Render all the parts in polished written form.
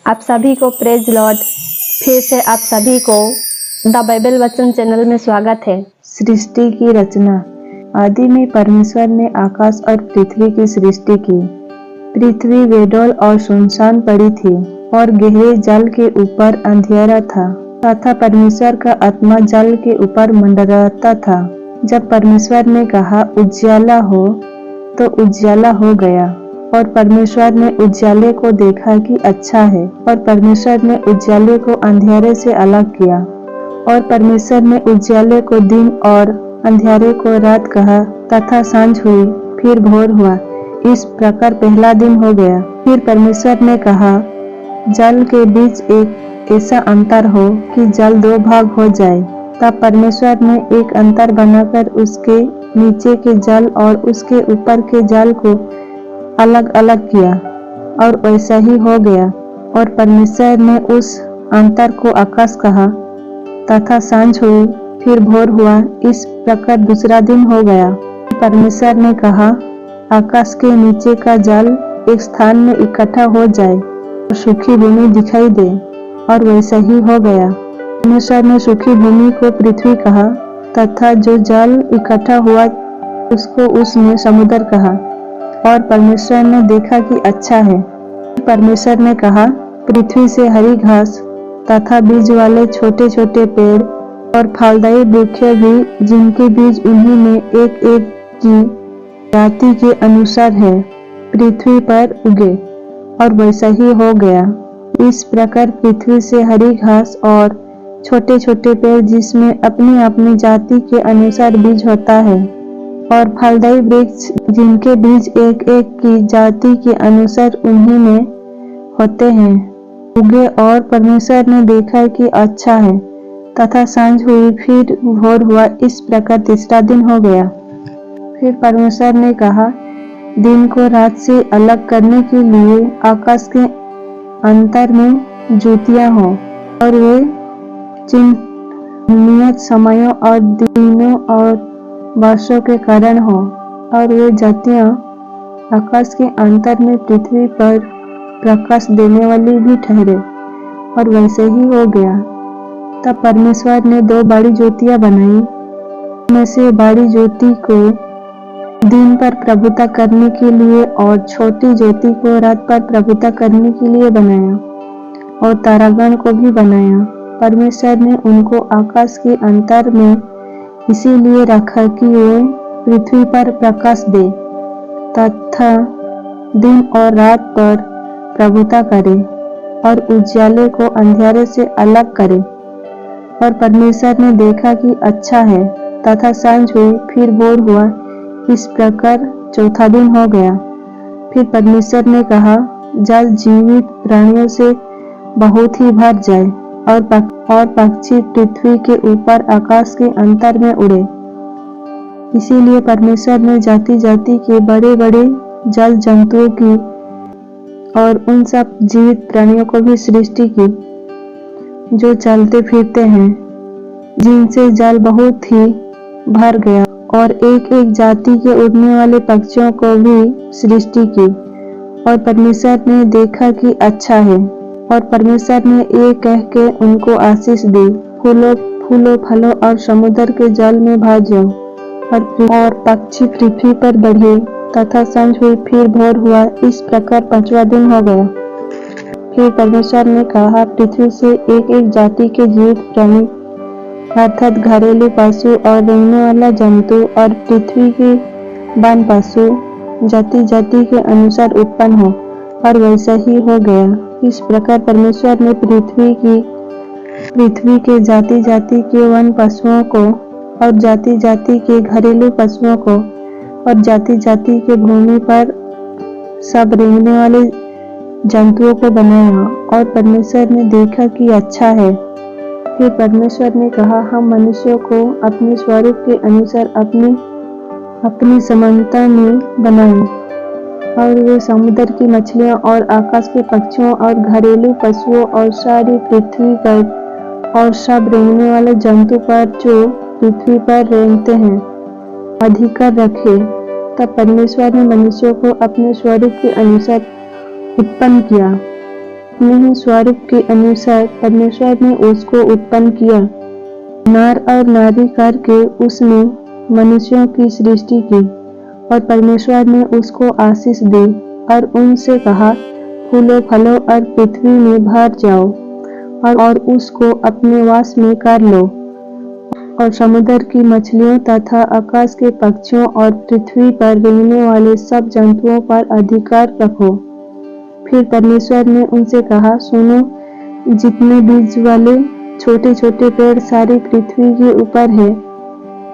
आप सभी को प्रेज लॉर्ड। फिर से आप सभी को द बाइबल वचन चैनल में स्वागत है। सृष्टि की रचना। आदि में परमेश्वर ने आकाश और पृथ्वी की सृष्टि की। पृथ्वी बेडौल और सुनसान पड़ी थी और गहरे जल के ऊपर अंधेरा था तथा परमेश्वर का आत्मा जल के ऊपर मंडराता था। जब परमेश्वर ने कहा उजियाला हो, तो उजियाला हो गया। और परमेश्वर ने उजियाले को देखा कि अच्छा है, और परमेश्वर ने उजियाले को अंधेरे से अलग किया। और परमेश्वर ने उजियाले को दिन और अंधेरे को रात कहा, तथा सांझ हुई, फिर भोर हुआ। इस प्रकार पहला दिन हो गया। फिर परमेश्वर ने कहा, जल के बीच एक ऐसा अंतर हो कि जल दो भाग हो जाए। तब परमेश्वर ने एक अंतर बनाकर उसके नीचे के जल और उसके ऊपर के जल को अलग अलग किया, और वैसा ही हो गया। और परमेश्वर ने उस अंतर को आकाश कहा, तथा सांझ हुई, फिर भोर हुआ। इस प्रकार दूसरा दिन हो गया। परमेश्वर ने कहा, आकाश के नीचे का जल एक स्थान में इकट्ठा हो जाए और सूखी भूमि दिखाई दे, और वैसा ही हो गया। परमेश्वर ने सूखी भूमि को पृथ्वी कहा, तथा जो जल इकट्ठा हुआ उसको उसने समुद्र कहा। और परमेश्वर ने देखा कि अच्छा है। परमेश्वर ने कहा, पृथ्वी से हरी घास तथा बीज वाले छोटे छोटे पेड़ और फलदायी वृक्ष भी, जिनके बीज उन्हीं में एक एक की जाति के अनुसार है, पृथ्वी पर उगे। और वैसा ही हो गया। इस प्रकार पृथ्वी से हरी घास और छोटे छोटे पेड़, जिसमें अपनी अपनी जाति के अनुसार बीज होता है, और फलदायी वृक्ष, जिनके बीज एक एक की जाति के अनुसार उन्हीं में होते हैं, उगे। और परमेश्वर ने देखा कि अच्छा है। तथा सांझ हुई, फिर भोर हुआ। इस प्रकार तीसरा दिन हो गया। फिर परमेश्वर ने कहा, दिन को रात से अलग करने के लिए आकाश के अंतर में ज्योतियां हों, और वे चिन्ह नियत समयों और दिनों और वर्षों के कारण हो। और वे ज्योतियां आकाश के अंतर में पृथ्वी पर प्रकाश देने वाली भी ठहरे, और वैसे ही हो गया। तब परमेश्वर ने दो बड़ी ज्योतियां बनाई। उनमें से बड़ी ज्योति को दिन पर प्रभुता करने के लिए और छोटी ज्योति को रात पर प्रभुता करने के लिए बनाया, और तारागण को भी बनाया। परमेश्वर ने उनको आकाश के अंतर में इसीलिए रखा कि वे पृथ्वी पर प्रकाश दे तथा दिन और रात पर प्रभुता करे, और उजियाले को अंधेरे से अलग करे। और परमेश्वर ने देखा कि अच्छा है। तथा सांझ हुई, फिर भोर हुआ। इस प्रकार चौथा दिन हो गया। फिर परमेश्वर ने कहा, जल जीवित प्राणियों से बहुत ही भर जाए, और पक्षी पृथ्वी के ऊपर आकाश के अंतर में उड़े। इसीलिए परमेश्वर ने जाति जाति के बड़े बड़े जल जंतुओं की और उन सब जीवित प्राणियों को भी सृष्टि की, जो चलते फिरते हैं, जिनसे जल बहुत ही भर गया। और एक एक जाति के उड़ने वाले पक्षियों को भी सृष्टि की। और परमेश्वर ने देखा कि अच्छा है। और परमेश्वर ने ये कह के उनको आशीष दी, फूलो फलो और समुद्र के जल में भर जाओ, और पक्षी पृथ्वी पर बढ़े। तथा सांझ हुई, फिर भोर हुआ। इस प्रकार पांचवा दिन हो गया। फिर परमेश्वर ने कहा, पृथ्वी से एक एक जाति के जीवित प्राणी, अर्थात घरेलू पशु और रेंगने वाला जंतु, और पृथ्वी के वन पशु जाति जाति के अनुसार उत्पन्न हो। और वैसा ही हो गया। इस प्रकार परमेश्वर ने पृथ्वी के जाति जाति के वन पशुओं को, और जाति जाति के घरेलू पशुओं को, और जाति जाति के भूमि पर सब रेंगने वाले जंतुओं को बनाया। और परमेश्वर ने देखा कि अच्छा है। फिर परमेश्वर ने कहा, हम मनुष्यों को अपने स्वरूप के अनुसार अपनी समानता में बनाएं, और वे समुद्र की मछलियां और आकाश के पक्षियों और घरेलू पशुओं और सारी पृथ्वी पर और सब रेंगने वाले जंतु पर जो पृथ्वी पर रेंगते हैं अधिकार रखे। तब परमेश्वर ने मनुष्यों को अपने स्वरूप के अनुसार उत्पन्न किया, अपने ही स्वरूप के अनुसार परमेश्वर ने उसको उत्पन्न किया। नर और नारी करके उसने मनुष्यों की सृष्टि की और परमेश्वर ने उसको आशीष दी और उनसे कहा, फूलो फलो और पृथ्वी में भर जाओ और उसको अपने वास में कर लो और समुद्र की मछलियों तथा आकाश के पक्षियों और पृथ्वी पर रेंगने वाले सब जंतुओं पर अधिकार रखो। फिर परमेश्वर ने उनसे कहा, सुनो, जितने बीज वाले छोटे छोटे पेड़ सारी पृथ्वी के ऊपर है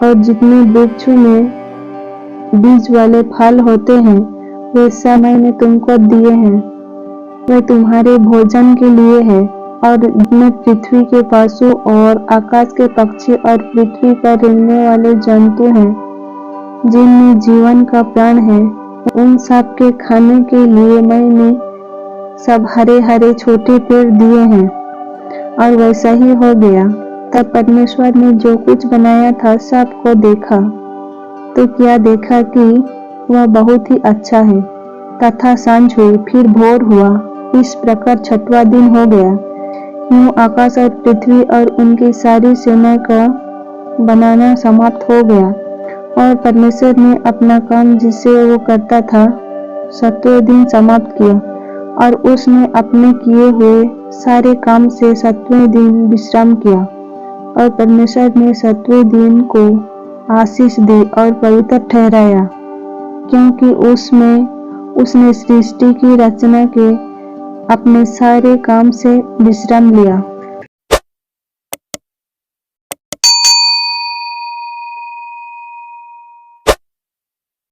और जितने वृक्षों में बीज वाले फल होते हैं वे सब मैंने तुमको दिए हैं, वे तुम्हारे भोजन के लिए है। और जितने पृथ्वी के पशु और आकाश के पक्षी और पृथ्वी पर रेंगने वाले जंतु हैं जिनमें जीवन का प्राण है, उन सब के खाने के लिए मैंने सब हरे हरे छोटे पेड़ दिए हैं। और वैसा ही हो गया। तब परमेश्वर ने जो कुछ बनाया था सबको देखा, तो क्या देखा कि वह बहुत ही अच्छा है। तथा सांझ हुई, फिर भोर हुआ, इस प्रकार छठवां दिन हो गया। यूं आकाश और पृथ्वी और उनकी सारी सेना का बनाना समाप्त हो गया। और परमेश्वर ने अपना काम जिसे वो करता था 7वें दिन समाप्त किया और उसने अपने किए हुए सारे काम से 7वें दिन विश्राम किया। और परमेश्वर ने 7वें दिन को आशीष दी और पवित्र ठहराया, क्योंकि उसमें उसने सृष्टि की रचना के अपने सारे काम से विश्राम लिया।